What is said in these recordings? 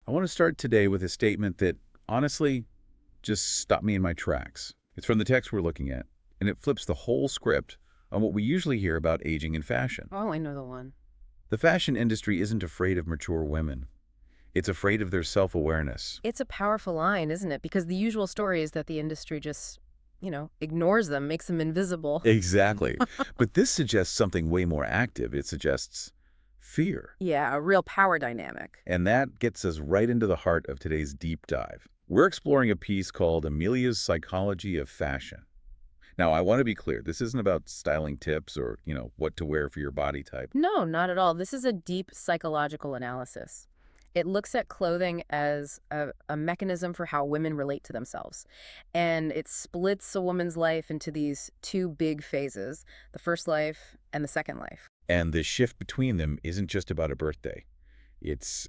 I want to start today with a statement that, honestly, just stopped me in my tracks. It's from the text we're looking at, and it flips the whole script on what we usually hear about aging and fashion. Oh, I know the one. The fashion industry isn't afraid of mature women. It's afraid of their self-awareness. It's a powerful line, isn't it? Because the usual story is that the industry just, ignores them, makes them invisible. Exactly. But this suggests something way more active. It suggests fear. Yeah, a real power dynamic. And that gets us right into the heart of today's deep dive. We're exploring a piece called Amelia's Psychology of Fashion. Now, I want to be clear. This isn't about styling tips or, what to wear for your body type. No, not at all. This is a deep psychological analysis. It looks at clothing as a mechanism for how women relate to themselves. And it splits a woman's life into these two big phases, the first life and the second life. And the shift between them isn't just about a birthday. It's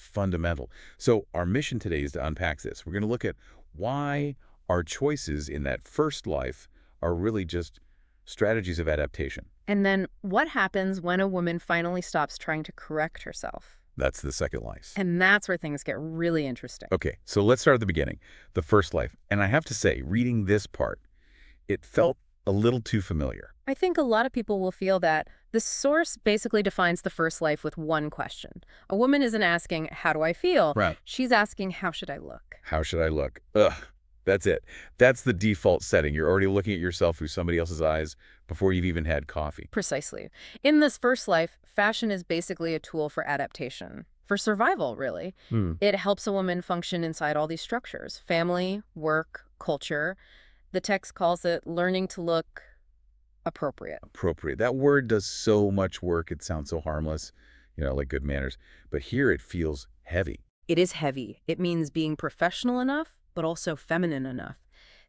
fundamental. So our mission today is to unpack this. We're going to look at why our choices in that first life are really just strategies of adaptation. And then what happens when a woman finally stops trying to correct herself? That's the second life. And that's where things get really interesting. Okay, so let's start at the beginning, the first life. And I have to say, reading this part, it felt a little too familiar. I think a lot of people will feel that the source basically defines the first life with one question. A woman isn't asking, how do I feel? Right. She's asking, how should I look? How should I look? Ugh, that's it. That's the default setting. You're already looking at yourself through somebody else's eyes before you've even had coffee. Precisely. In this first life, fashion is basically a tool for adaptation, for survival, really. It helps a woman function inside all these structures, family, work, culture. The text calls it learning to look appropriate. Appropriate. That word does so much work. It sounds so harmless, like good manners. But here it feels heavy. It is heavy. It means being professional enough, but also feminine enough,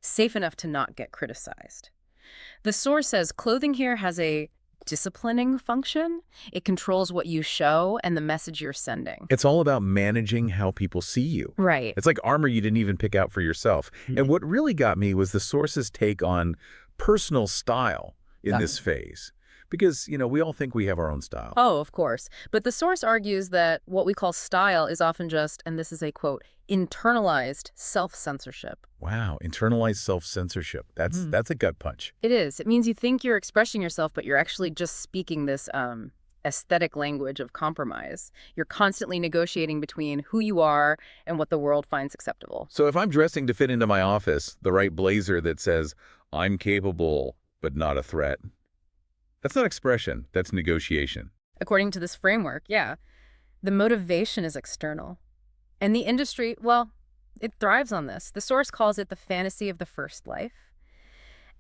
safe enough to not get criticized. The source says clothing here has a disciplining function. It controls what you show and the message you're sending. It's all about managing how people see you. Right. It's like armor you didn't even pick out for yourself. And what really got me was the source's take on personal style in this phase. Because, we all think we have our own style. Oh, of course. But the source argues that what we call style is often just, and this is a quote, internalized self-censorship. Wow, internalized self-censorship. That's a gut punch. It is. It means you think you're expressing yourself, but you're actually just speaking this aesthetic language of compromise. You're constantly negotiating between who you are and what the world finds acceptable. So if I'm dressing to fit into my office, the right blazer that says, I'm capable, but not a threat, that's not expression, that's negotiation. According to this framework, yeah. The motivation is external. And the industry, well, it thrives on this. The source calls it the fantasy of the first life.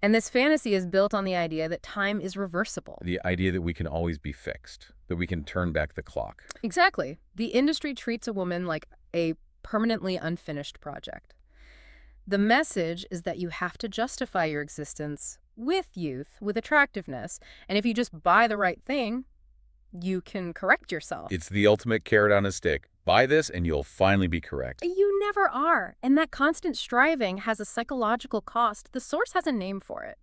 And this fantasy is built on the idea that time is reversible. The idea that we can always be fixed, that we can turn back the clock. Exactly. The industry treats a woman like a permanently unfinished project. The message is that you have to justify your existence with youth, with attractiveness. And if you just buy the right thing, you can correct yourself. It's the ultimate carrot on a stick. Buy this and you'll finally be correct. You never are. And that constant striving has a psychological cost. The source has a name for it.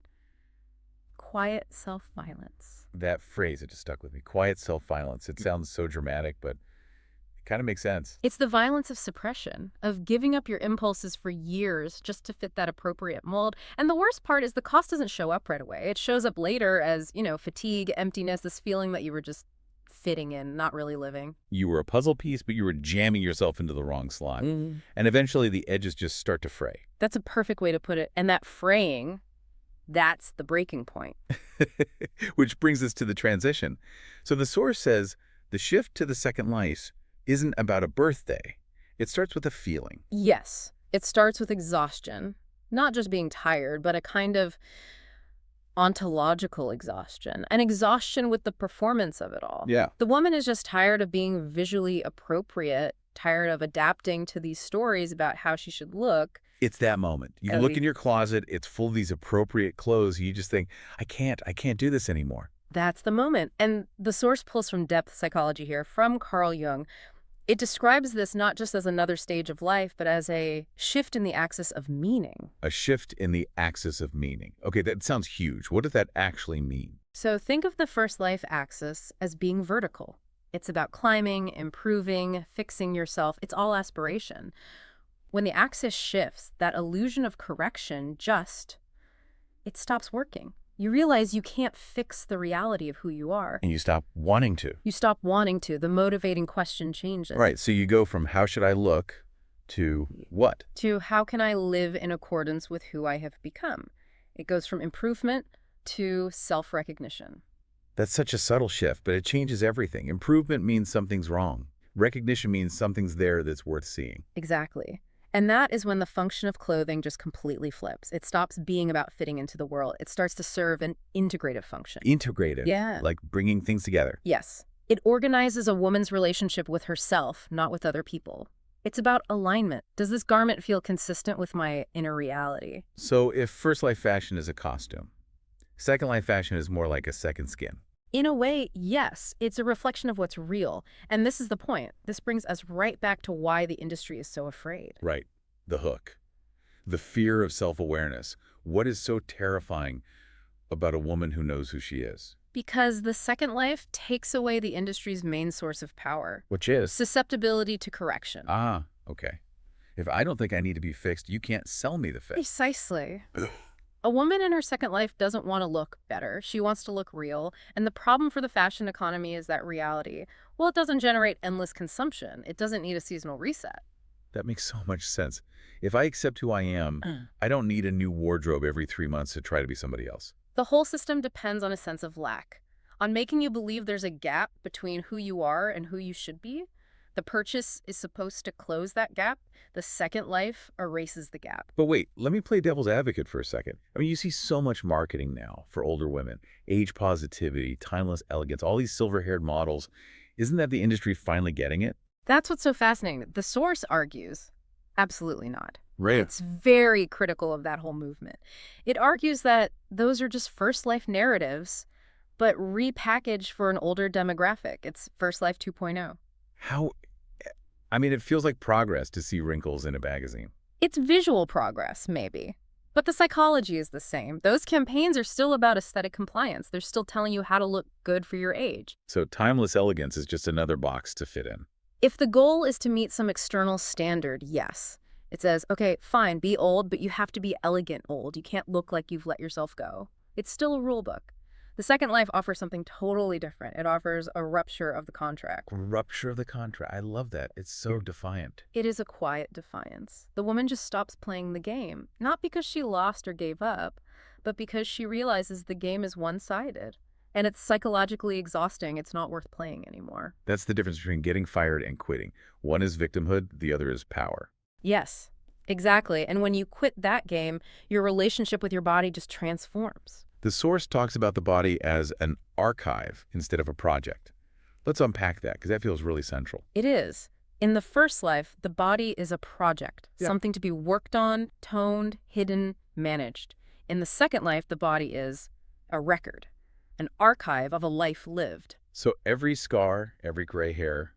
Quiet self-violence. That phrase, it just stuck with me. Quiet self-violence. It sounds so dramatic, but it kind of makes sense. It's the violence of suppression, of giving up your impulses for years just to fit that appropriate mold. And the worst part is the cost doesn't show up right away. It shows up later as, fatigue, emptiness, this feeling that you were just fitting in, not really living. You were a puzzle piece, but you were jamming yourself into the wrong slot. And eventually the edges just start to fray. That's a perfect way to put it. And that fraying, that's the breaking point. Which brings us to the transition. So the source says the shift to the second life isn't about a birthday. It starts with a feeling. Yes. It starts with exhaustion. Not just being tired, but a kind of ontological exhaustion. An exhaustion with the performance of it all. Yeah. The woman is just tired of being visually appropriate, tired of adapting to these stories about how she should look. It's that moment. You look in your closet, it's full of these appropriate clothes. You just think, I can't do this anymore. That's the moment. And the source pulls from depth psychology here, from Carl Jung. It describes this not just as another stage of life, but as a shift in the axis of meaning. A shift in the axis of meaning. Okay, that sounds huge. What does that actually mean? So think of the first life axis as being vertical. It's about climbing, improving, fixing yourself. It's all aspiration. When the axis shifts, that illusion of correction it stops working. You realize you can't fix the reality of who you are. And you stop wanting to. You stop wanting to. The motivating question changes. Right, so you go from how should I look to what? To how can I live in accordance with who I have become? It goes from improvement to self-recognition. That's such a subtle shift, but it changes everything. Improvement means something's wrong. Recognition means something's there that's worth seeing. Exactly. And that is when the function of clothing just completely flips. It stops being about fitting into the world. It starts to serve an integrative function. Integrative. Yeah. Like bringing things together. Yes. It organizes a woman's relationship with herself, not with other people. It's about alignment. Does this garment feel consistent with my inner reality? So if first life fashion is a costume, second life fashion is more like a second skin. In a way, yes. It's a reflection of what's real. And this is the point. This brings us right back to why the industry is so afraid. Right. The hook. The fear of self-awareness. What is so terrifying about a woman who knows who she is? Because the second life takes away the industry's main source of power. Which is? Susceptibility to correction. Ah, okay. If I don't think I need to be fixed, you can't sell me the fix. Precisely. A woman in her second life doesn't want to look better. She wants to look real. And the problem for the fashion economy is that reality, well, it doesn't generate endless consumption. It doesn't need a seasonal reset. That makes so much sense. If I accept who I am, I don't need a new wardrobe every 3 months to try to be somebody else. The whole system depends on a sense of lack, on making you believe there's a gap between who you are and who you should be. The purchase is supposed to close that gap. The second life erases the gap. But wait, let me play devil's advocate for a second. I mean, you see so much marketing now for older women. Age positivity, timeless elegance, all these silver-haired models. Isn't that the industry finally getting it? That's what's so fascinating. The source argues, absolutely not. Right. It's very critical of that whole movement. It argues that those are just first life narratives, but repackaged for an older demographic. It's first life 2.0. How? I mean, it feels like progress to see wrinkles in a magazine. It's visual progress, maybe. But the psychology is the same. Those campaigns are still about aesthetic compliance. They're still telling you how to look good for your age. So timeless elegance is just another box to fit in. If the goal is to meet some external standard, yes. It says, okay, fine, be old, but you have to be elegant old. You can't look like you've let yourself go. It's still a rule book. The second life offers something totally different. It offers a rupture of the contract. Rupture of the contract. I love that. It's so defiant. It is a quiet defiance. The woman just stops playing the game, not because she lost or gave up, but because she realizes the game is one-sided. And it's psychologically exhausting. It's not worth playing anymore. That's the difference between getting fired and quitting. One is victimhood, the other is power. Yes, exactly. And when you quit that game, your relationship with your body just transforms. The source talks about the body as an archive instead of a project. Let's unpack that, because that feels really central. It is. In the first life, the body is a project, Yeah. something to be worked on, toned, hidden, managed. In the second life, the body is a record, an archive of a life lived. So every scar, every gray hair,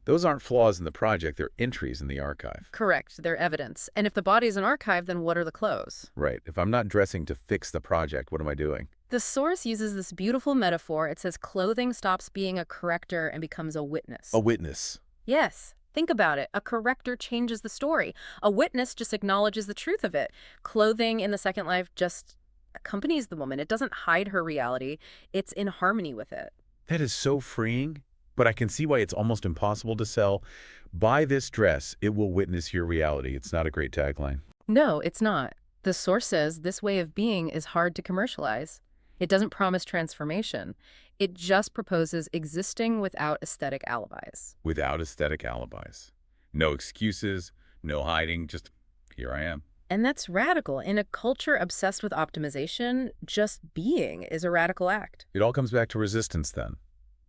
those aren't flaws in the project, they're entries in the archive. Correct, they're evidence. And if the body is an archive, then what are the clothes? Right. If I'm not dressing to fix the project, what am I doing? The source uses this beautiful metaphor. It says clothing stops being a corrector and becomes a witness. A witness. Yes. Think about it. A corrector changes the story. A witness just acknowledges the truth of it. Clothing in the second life just accompanies the woman. It doesn't hide her reality. It's in harmony with it. That is so freeing, but I can see why it's almost impossible to sell. Buy this dress, it will witness your reality. It's not a great tagline. No, it's not. The source says this way of being is hard to commercialize. It doesn't promise transformation. It just proposes existing without aesthetic alibis. Without aesthetic alibis. No excuses, no hiding, just here I am. And that's radical. In a culture obsessed with optimization, just being is a radical act. It all comes back to resistance then.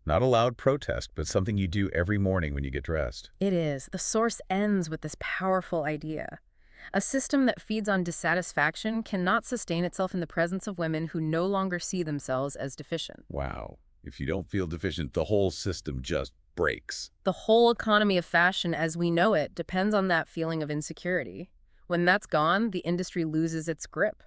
Not a loud protest, but something you do every morning when you get dressed. It is. The source ends with this powerful idea. A system that feeds on dissatisfaction cannot sustain itself in the presence of women who no longer see themselves as deficient. Wow. If you don't feel deficient, the whole system just breaks. The whole economy of fashion as we know it depends on that feeling of insecurity. When that's gone, the industry loses its grip.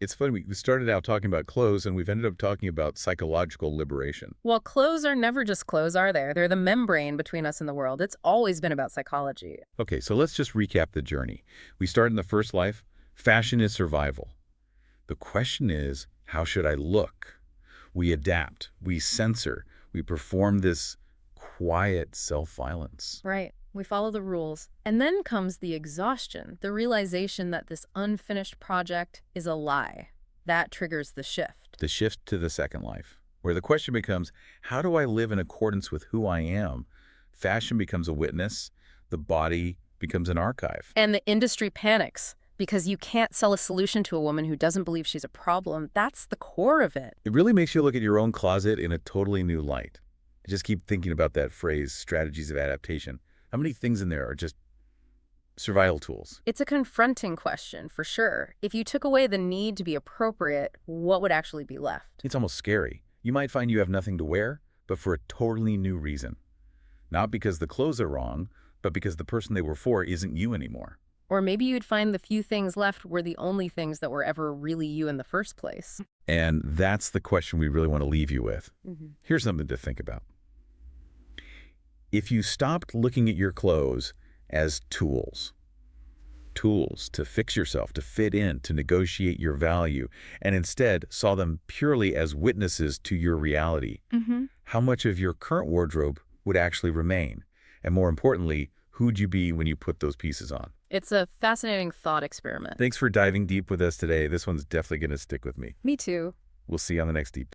It's funny, we started out talking about clothes, and we've ended up talking about psychological liberation. Well, clothes are never just clothes, are they? They're the membrane between us and the world. It's always been about psychology. Okay, so let's just recap the journey. We start in the first life. Fashion is survival. The question is, how should I look? We adapt, we censor, we perform this quiet self-violence. Right. We follow the rules. And then comes the exhaustion, the realization that this unfinished project is a lie. That triggers the shift. The shift to the second life, where the question becomes, how do I live in accordance with who I am? Fashion becomes a witness, the body becomes an archive. And the industry panics because you can't sell a solution to a woman who doesn't believe she's a problem. That's the core of it. It really makes you look at your own closet in a totally new light. I just keep thinking about that phrase, strategies of adaptation. How many things in there are just survival tools? It's a confronting question, for sure. If you took away the need to be appropriate, what would actually be left? It's almost scary. You might find you have nothing to wear, but for a totally new reason. Not because the clothes are wrong, but because the person they were for isn't you anymore. Or maybe you'd find the few things left were the only things that were ever really you in the first place. And that's the question we really want to leave you with. Mm-hmm. Here's something to think about. If you stopped looking at your clothes as tools to fix yourself, to fit in, to negotiate your value, and instead saw them purely as witnesses to your reality, how much of your current wardrobe would actually remain? And more importantly, who'd you be when you put those pieces on? It's a fascinating thought experiment. Thanks for diving deep with us today. This one's definitely going to stick with me. Me too. We'll see you on the next Deep